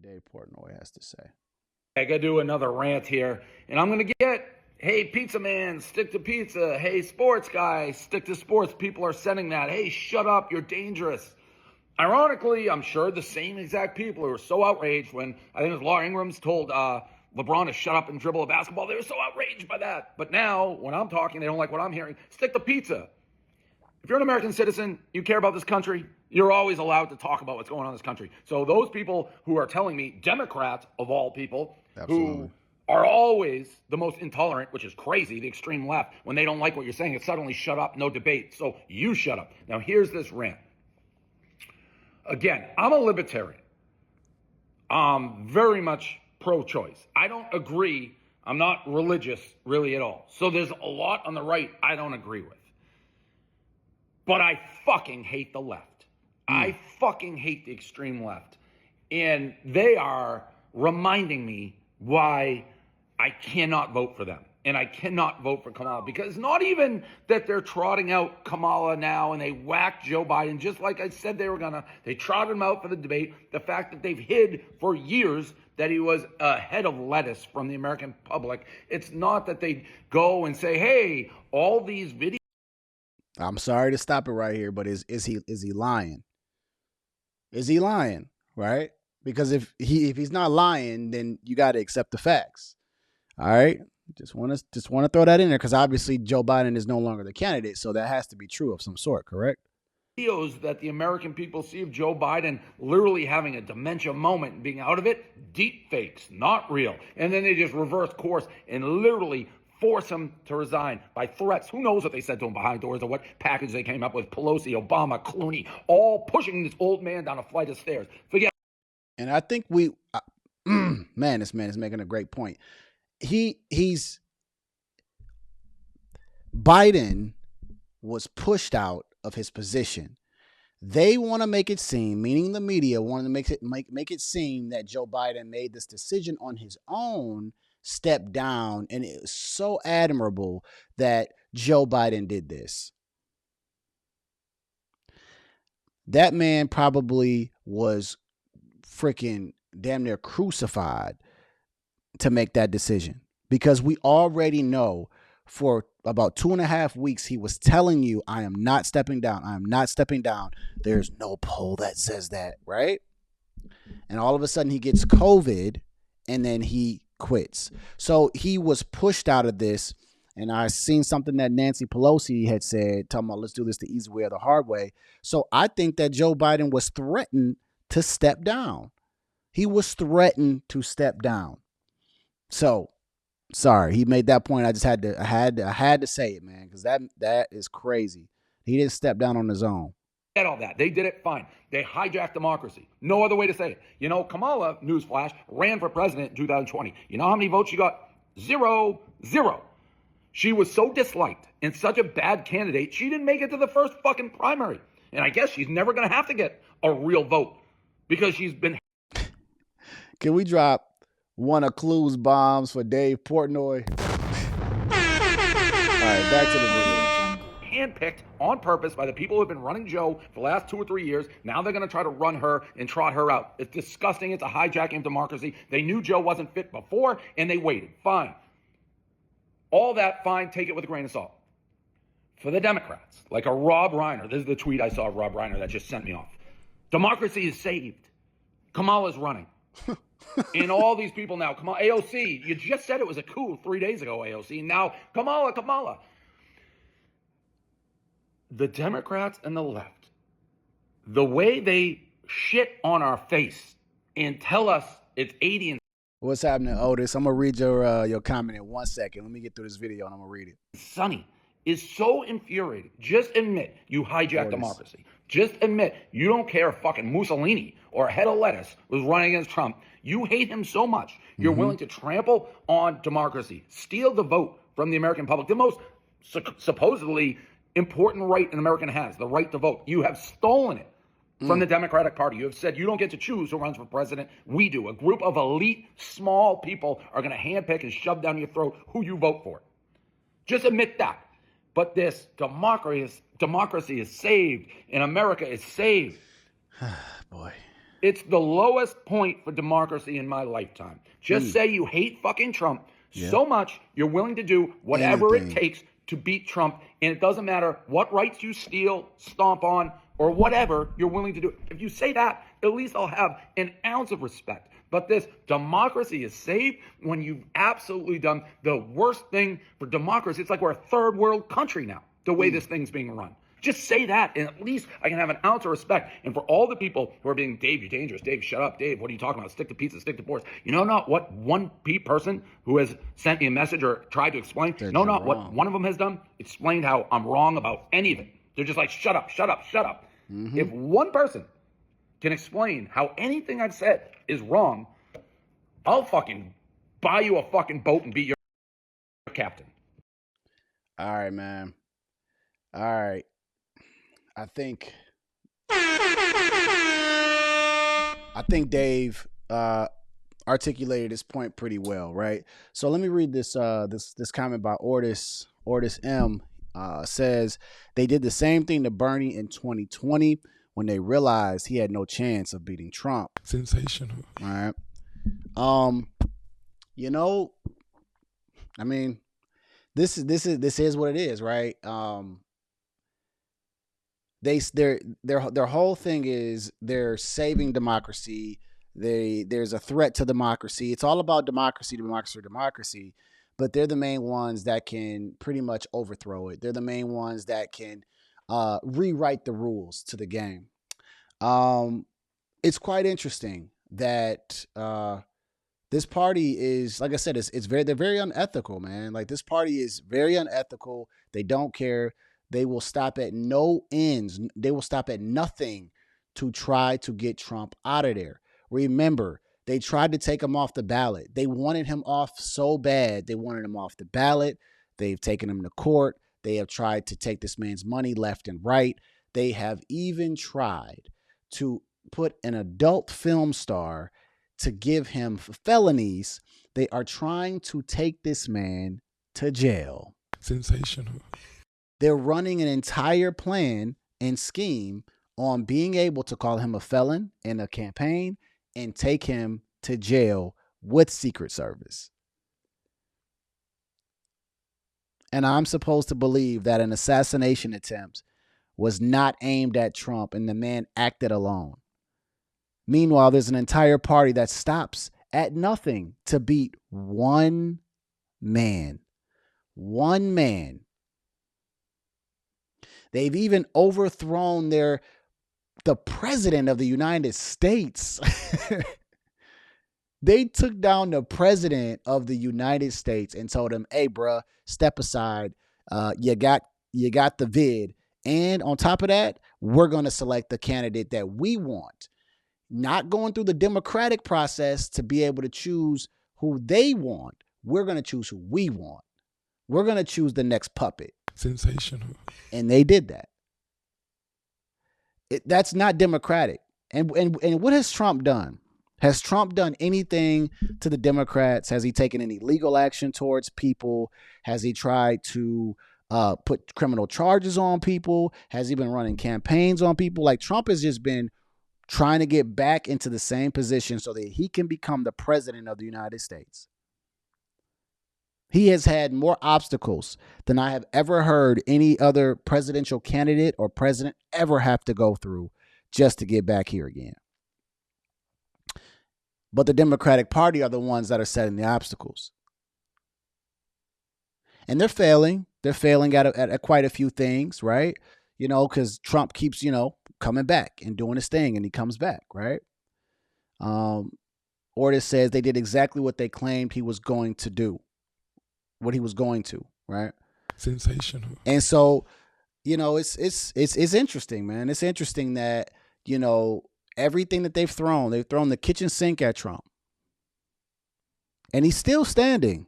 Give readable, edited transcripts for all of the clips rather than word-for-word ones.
Dave Portnoy has to say. I got to do another rant here, and I'm going to get, hey, pizza man, stick to pizza. Hey, sports guy, stick to sports. People are sending that. Hey, shut up, you're dangerous. Ironically, I'm sure the same exact people who were so outraged when, I think it was Laura Ingrams told LeBron to shut up and dribble a basketball. They were so outraged by that. But now, when I'm talking, they don't like what I'm hearing. Stick to pizza. If you're an American citizen, you care about this country, you're always allowed to talk about what's going on in this country. So those people who are telling me, Democrats of all people, who are always the most intolerant, which is crazy, the extreme left, when they don't like what you're saying, it's suddenly shut up, no debate. So you shut up. Now here's this rant. Again, I'm a libertarian. I'm very much pro-choice. I don't agree. I'm not religious really at all. So there's a lot on the right I don't agree with. But I fucking hate the left. I fucking hate the extreme left. And they are reminding me why I cannot vote for them. And I cannot vote for Kamala, because not even that they're trotting out Kamala now and they whacked Joe Biden, just like I said they were gonna. They trotted him out for the debate. The fact that they've hid for years that he was a head of lettuce from the American public. It's not that they go and say, hey, all these videos. I'm sorry to stop it right here, but is he lying? Is he lying? Right? Because if he's not lying, then you got to accept the facts. All right. Just want to throw that in there, because obviously Joe Biden is no longer the candidate, so that has to be true of some sort, correct? Videos that the American people see of Joe Biden literally having a dementia moment and being out of it, deep fakes, not real. And then they just reverse course and literally force him to resign by threats. Who knows what they said to him behind doors or what package they came up with. Pelosi, Obama, Clooney, all pushing this old man down a flight of stairs. Forget. And I think man, this man is making a great point. Biden was pushed out of his position. They want to make it seem, meaning the media wanted to make it seem that Joe Biden made this decision on his own, stepped down, and it was so admirable that Joe Biden did this. That man probably was freaking damn near crucified to make that decision, because we already know for about 2.5 weeks he was telling you, I am not stepping down. I am not stepping down. There's no poll that says that, right? And all of a sudden he gets COVID and then he quits. So he was pushed out of this. And I seen something that Nancy Pelosi had said, talking about let's do this the easy way or the hard way. So I think that Joe Biden was threatened to step down. He was threatened to step down. So, sorry, he made that point. I just had to say it, man, because that is crazy. He didn't step down on his own. Get all that. They did it fine. They hijacked democracy. No other way to say it. You know, Kamala, newsflash, ran for president in 2020. You know how many votes she got? 0. She was so disliked and such a bad candidate, she didn't make it to the first fucking primary. And I guess she's never going to have to get a real vote because she's been. Can we drop one of Clue's bombs for Dave Portnoy? All right, back to the video. Handpicked on purpose by the people who have been running Joe for the last 2 or 3 years. Now they're going to try to run her and trot her out. It's disgusting. It's a hijacking of democracy. They knew Joe wasn't fit before, and they waited. Fine. All that, fine. Take it with a grain of salt. For the Democrats, like a Rob Reiner, this is the tweet I saw of Rob Reiner that just sent me off. Democracy is saved. Kamala's running. And all these people now, Kamala, AOC, you just said it was a coup 3 days ago, AOC. Now, Kamala. The Democrats and the left, the way they shit on our face and tell us it's 80 and What's happening, Otis? I'm going to read your comment in 1 second. Let me get through this video and I'm going to read it. sunny is so infuriating. Just admit you hijacked democracy. Just admit you don't care if fucking Mussolini or a head of lettuce was running against Trump. You hate him so much, you're willing to trample on democracy, steal the vote from the American public, the most supposedly important right an American has, the right to vote. You have stolen it from the Democratic Party. You have said you don't get to choose who runs for president. We do. A group of elite, small people are going to handpick and shove down your throat who you vote for. Just admit that. But this democracy is saved, and America is saved. Boy. It's the lowest point for democracy in my lifetime. Just say you hate fucking Trump so much you're willing to do whatever it takes to beat Trump, and it doesn't matter what rights you steal, stomp on, or whatever you're willing to do. If you say that, at least I'll have an ounce of respect. But this democracy is saved when you've absolutely done the worst thing for democracy. It's like we're a third world country now, the way this thing's being run. Just say that, and at least I can have an ounce of respect. And for all the people who are being, Dave, you're dangerous. Dave, shut up. Dave, what are you talking about? Stick to pizza, stick to ports. You know not what one person who has sent me a message or tried to explain, what one of them has done? Explained how I'm wrong about anything. They're just like, shut up, shut up, shut up. If one person can explain how anything I've said is wrong, I'll fucking buy you a fucking boat and be your captain. All right, man. All right. I think Dave articulated his point pretty well, right? So let me read this this comment by Ortis M. Says they did the same thing to Bernie in 2020 when they realized he had no chance of beating Trump. Sensational. All right. You know, I mean, this is what it is, right? Their whole thing is they're saving democracy. There's a threat to democracy. It's all about democracy, but they're the main ones that can pretty much overthrow it. They're the main ones that can rewrite the rules to the game. It's quite interesting that this party is, like I said, they're very unethical, man. Like, this party is very unethical. They don't care. They will stop at no ends. They will stop at nothing to try to get Trump out of there. Remember, they tried to take him off the ballot. They wanted him off so bad. They wanted him off the ballot. They've taken him to court. They have tried to take this man's money left and right. They have even tried to put an adult film star to give him felonies. They are trying to take this man to jail. Sensational. They're running an entire plan and scheme on being able to call him a felon in a campaign and take him to jail with Secret Service. And I'm supposed to believe that an assassination attempt was not aimed at Trump and the man acted alone. Meanwhile, there's an entire party that stops at nothing to beat one man. One man. They've even overthrown the president of the United States. They took down the president of the United States and told him, "Hey, bruh, step aside. You got the vid. And on top of that, we're going to select the candidate that we want." Not going through the democratic process to be able to choose who they want. We're going to choose who we want. We're going to choose the next puppet. Sensational. And they did that. That's not democratic. And what has Trump done? Has Trump done anything to the Democrats? Has he taken any legal action towards people? Has he tried to put criminal charges on people? Has he been running campaigns on people? Like, Trump has just been trying to get back into the same position so that he can become the president of the United States. He has had more obstacles than I have ever heard any other presidential candidate or president ever have to go through just to get back here again. But the Democratic Party are the ones that are setting the obstacles. And they're failing. They're failing at quite a few things, right? You know, because Trump keeps, coming back and doing his thing, and he comes back, right? Ortis says they did exactly what they claimed he was going to do. What he was going to, right? Sensational. And so, it's interesting, man. It's interesting that, everything that they've thrown the kitchen sink at Trump. And he's still standing.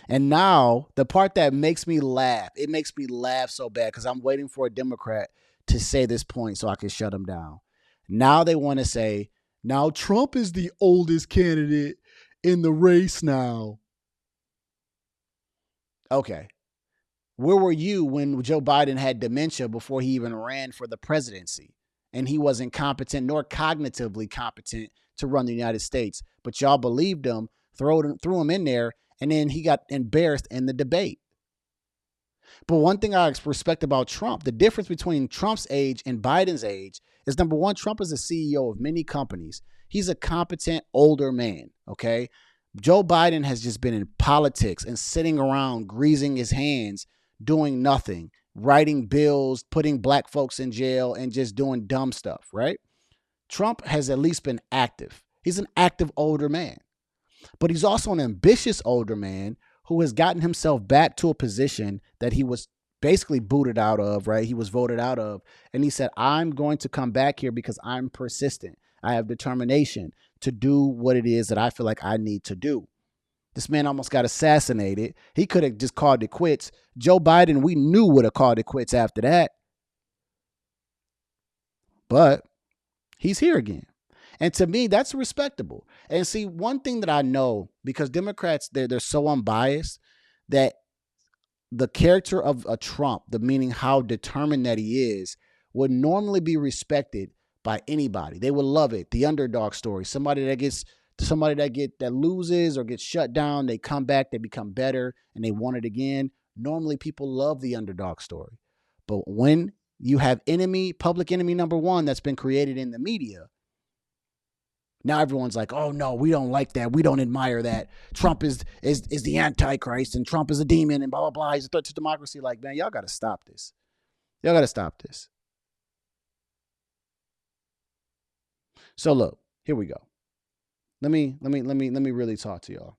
And now the part that makes me laugh, it makes me laugh so bad because I'm waiting for a Democrat to say this point so I can shut him down. Now they want to say, now Trump is the oldest candidate in the race now. Okay. Where were you when Joe Biden had dementia before he even ran for the presidency? and he wasn't competent nor cognitively competent to run the United States. But y'all believed him, threw him in there, and then he got embarrassed in the debate. But one thing I respect about Trump, the difference between Trump's age and Biden's age is, number one, Trump is a CEO of many companies. He's a competent older man, okay? Joe Biden has just been in politics and sitting around greasing his hands, doing nothing, writing bills, putting black folks in jail, and just doing dumb stuff, right? Trump has at least been active. He's an active older man. But he's also an ambitious older man who has gotten himself back to a position that he was basically booted out of, right? He was voted out of. And he said, I'm going to come back here because I'm persistent. I have determination to do what it is that I feel like I need to do. This man almost got assassinated. He could have just called it quits. Joe Biden, we knew, would have called it quits after that. But he's here again. And to me, that's respectable. And see, one thing that I know, because Democrats, they're so unbiased, that the character of a Trump, the meaning how determined that he is, would normally be respected by anybody. They would love it. The underdog story. Somebody that loses or gets shut down, they come back, they become better, and they want it again. Normally, people love the underdog story. But when you have public enemy number one that's been created in the media, now everyone's like, oh, no, we don't like that. We don't admire that. Trump is the Antichrist, and Trump is a demon, and blah, blah, blah. He's a threat to democracy. Like, man, y'all got to stop this. Y'all got to stop this. So look, here we go. Let me really talk to y'all.